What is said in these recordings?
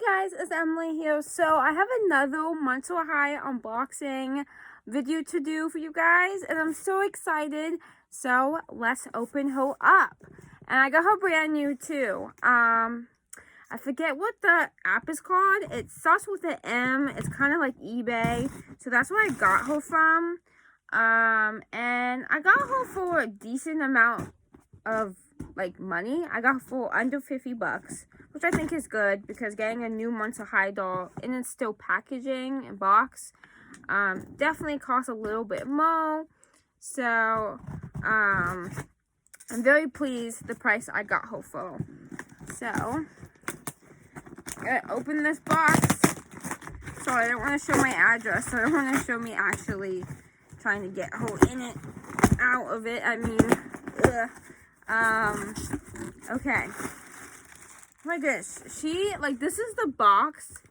Hi guys, it's Emily here. So I have another Monster High unboxing video to do for you guys, and I'm so excited. So let's open her up. And I got her brand new too. I forget what the app is called. It starts with an M. It's kind of like eBay, so that's where I got her from. And I got her for a decent amount of money. I got her for under 50 bucks, which I think is good because getting a new Monster High doll and it's still packaging and box definitely costs a little bit more. So I'm very pleased the price I got her for. So I'm gonna open this box. Sorry, I don't want to show my address, so I don't want to show me actually trying to get her in it, out of it. I mean, ugh. Okay. My goodness, this is the box,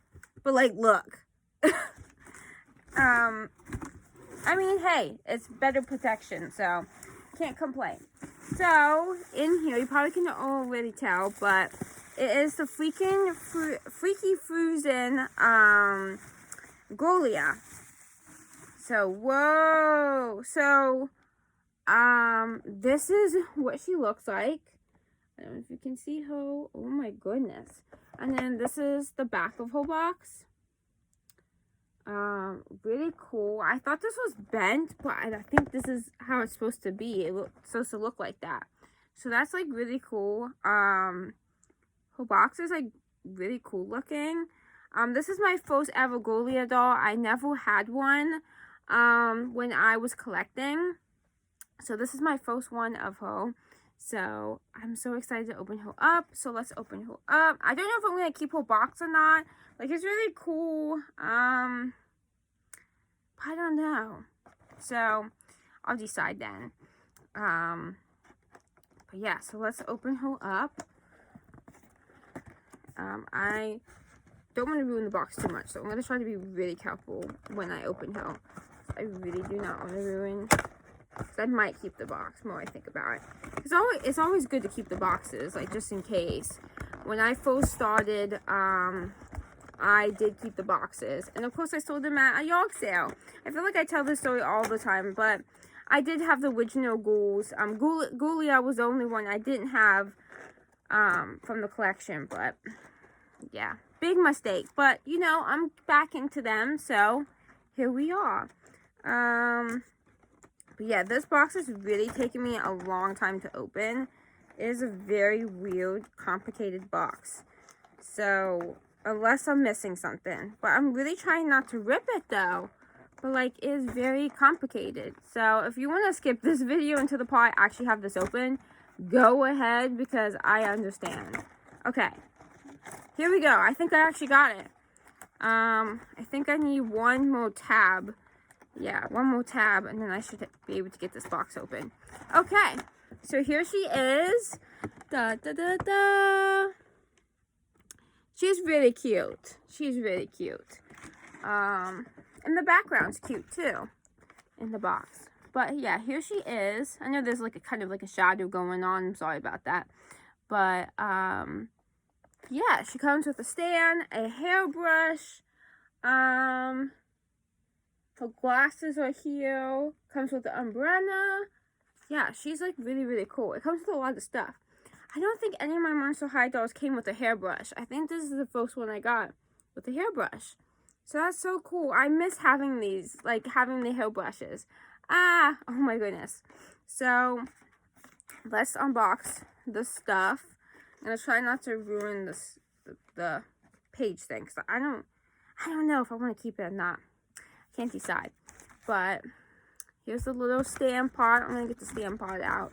but look. I mean, hey, it's better protection, so can't complain. So, in here, you probably can already tell, but it is the Freaky Frozen, Ghoulia. So, whoa. So, this is what she looks like. I don't know if you can see her. Oh my goodness. And then this is the back of her box. Really cool. I thought this was bent, but I think this is how it's supposed to be. It's supposed to look like that. So that's really cool. Her box is really cool looking. This is my first ever Ghoulia doll. I never had one when I was collecting. So this is my first one of her. So I'm so excited to open her up. So let's open her up. I don't know if I'm going to keep her box or not. It's really cool. I don't know. So I'll decide then. But yeah, so let's open her up. I don't want to ruin the box too much. So I'm going to try to be really careful when I open her. I really do not want to ruin. Because I might keep the box more I think about it. It's always good to keep the boxes, just in case. When I first started, I did keep the boxes. And of course I sold them at a yard sale. I feel like I tell this story all the time, but I did have the original ghouls. Ghoulia was the only one I didn't have from the collection, but yeah. Big mistake. But, I'm back into them, so here we are. But yeah, this box is really taking me a long time to open. It is a very weird, complicated box. So, unless I'm missing something. But I'm really trying not to rip it though. But it is very complicated. So, if you want to skip this video until the part I actually have this open, go ahead because I understand. Okay. Here we go. I think I actually got it. I think I need one more tab. Yeah, one more tab, and then I should be able to get this box open. Okay, so here she is. Da da da da. She's really cute. She's really cute. And the background's cute too, in the box. But yeah, here she is. I know there's a kind of a shadow going on. I'm sorry about that. But yeah, she comes with a stand, a hairbrush. Her glasses are here. Comes with the umbrella. Yeah, she's really, really cool. It comes with a lot of stuff. I don't think any of my Monster High dolls came with a hairbrush. I think this is the first one I got with a hairbrush. So that's so cool. I miss having these, having the hairbrushes. Oh my goodness. So let's unbox the stuff. I'm gonna try not to ruin the page thing, because I don't know if I want to keep it or not. Can't decide. But here's the little stand part. I'm gonna get the stand part out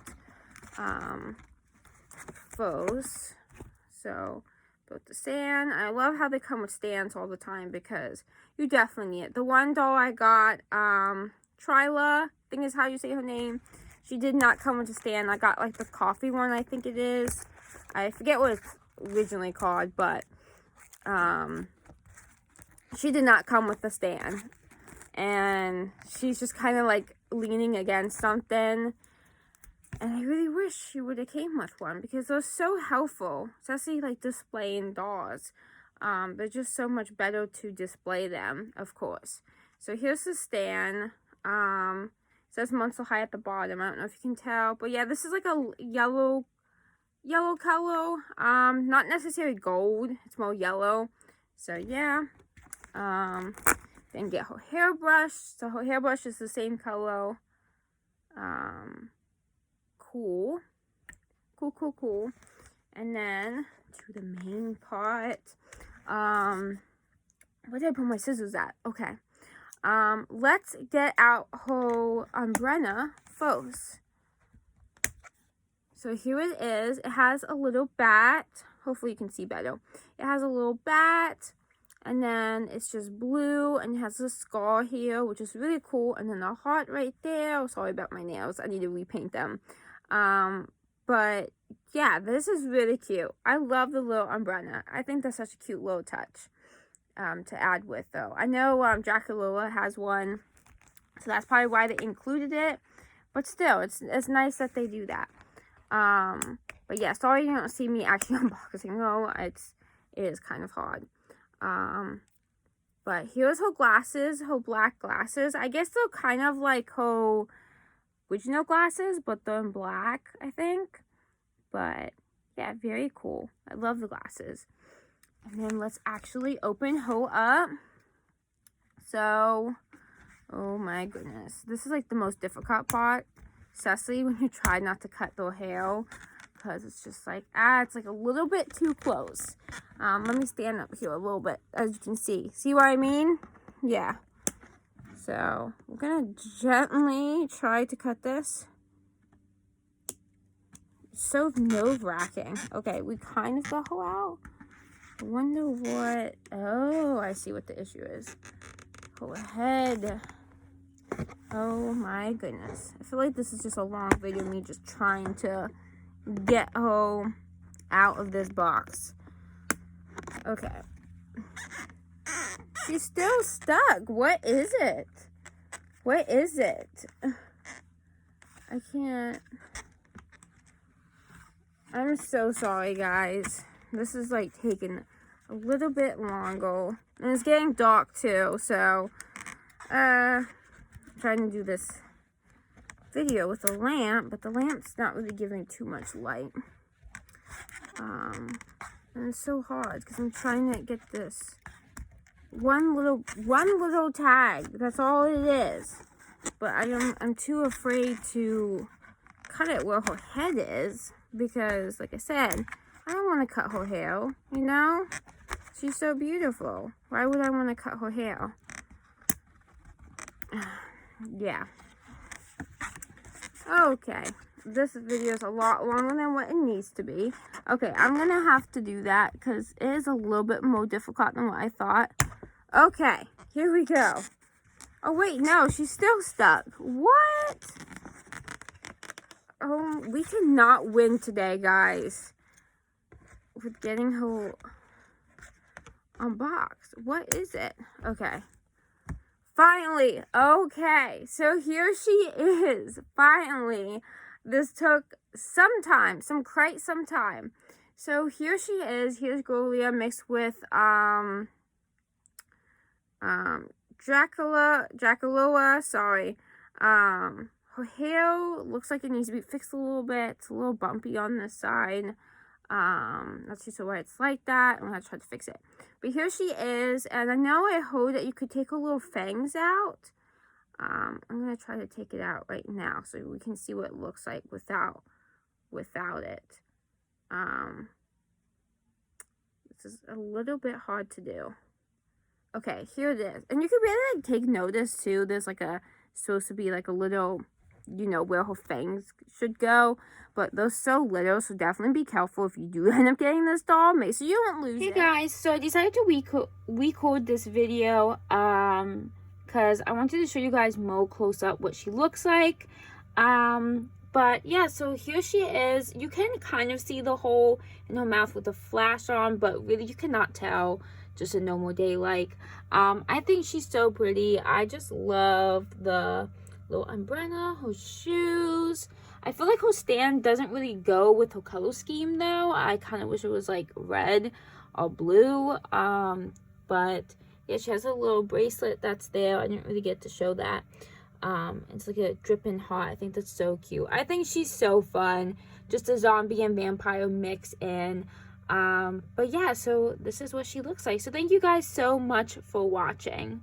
first. So put the stand. I love how they come with stands all the time because you definitely need it. The one doll I got, Tryla, I think is how you say her name. She did not come with a stand. I got the coffee one, I think it is. I forget what it's originally called, but she did not come with a stand. And she's just kind of leaning against something. And I really wish she would have came with one because they're so helpful, especially displaying dolls. They're just so much better to display them, of course. So here's the stand. It says Monster High at the bottom. I don't know if you can tell, but yeah, this is like a yellow color. Not necessarily gold. It's more yellow. So yeah. Then get her hairbrush. So her hairbrush is the same color. Cool. And then to the main part. Where did I put my scissors at? Okay. Let's get out her umbrella first. So here it is. It has a little bat. Hopefully you can see better. It has a little bat. And then it's just blue. And it has a scar here, which is really cool. And then a heart right there. Oh, sorry about my nails. I need to repaint them. But yeah, this is really cute. I love the little umbrella. I think that's such a cute little touch to add with, though. I know Ghoulia has one. So that's probably why they included it. But still, it's nice that they do that. But yeah, sorry you don't see me actually unboxing. No, it is kind of hard. But here's her glasses, her black glasses. I guess they're kind of like her original glasses, but they're in black, I think. But yeah, very cool. I love the glasses. And then let's actually open her up. So, oh my goodness. This is like the most difficult part, especially when you try not to cut their hair, because it's just like, it's like a little bit too close. Let me stand up here a little bit, as you can see. See what I mean? Yeah. So, we're going to gently try to cut this. It's so nerve-wracking. Okay, we kind of got her out. I wonder what... Oh, I see what the issue is. Her head. Oh my goodness. I feel like this is just a long video of me just trying to get her out of this box. Okay. She's still stuck. What is it? What is it? I can't. I'm so sorry, guys. This is like taking a little bit longer. And it's getting dark too, so I'm trying to do this video with a lamp, but the lamp's not really giving too much light. And it's so hard because I'm trying to get this one little tag. That's all it is. But I'm too afraid to cut it where her head is because, like I said, I don't want to cut her hair, you know? She's so beautiful. Why would I want to cut her hair? Yeah. Okay. This video is a lot longer than what it needs to be. Okay, I'm going to have to do that because it is a little bit more difficult than what I thought. Okay, here we go. Oh, wait, no, she's still stuck. What? Oh, we cannot win today, guys. With getting her unboxed. What is it? Okay. Finally. Okay. So here she is. Finally. This took some time. Quite some time. So here she is. Here's Ghoulia mixed with Ghoulia, sorry. Her hair looks like it needs to be fixed a little bit. It's a little bumpy on this side. Not too sure why it's like that. I'm gonna try to fix it. But here she is, and I know I heard that you could take her little fangs out. I'm gonna try to take it out right now so we can see what it looks like without it. This is a little bit hard to do. Okay, here it is. And you can really like take notice too. There's like supposed to be like a little, you know, where her fangs should go. But they're so little, so definitely be careful if you do end up getting this doll. Make sure you don't lose it. Hey guys, so I decided to record this video because I wanted to show you guys more close up what she looks like. But yeah, so here she is. You can kind of see the hole in her mouth with the flash on, but really you cannot tell just in normal daylight. I think she's so pretty. I just love the little umbrella, her shoes. I feel like her stand doesn't really go with her color scheme though. I kind of wish it was like red all blue. But yeah, she has a little bracelet that's there. I didn't really get to show that. It's like a dripping hot. I think that's so cute. I think she's so fun. Just a zombie and vampire mix in. But yeah, so this is what she looks like. So thank you guys so much for watching.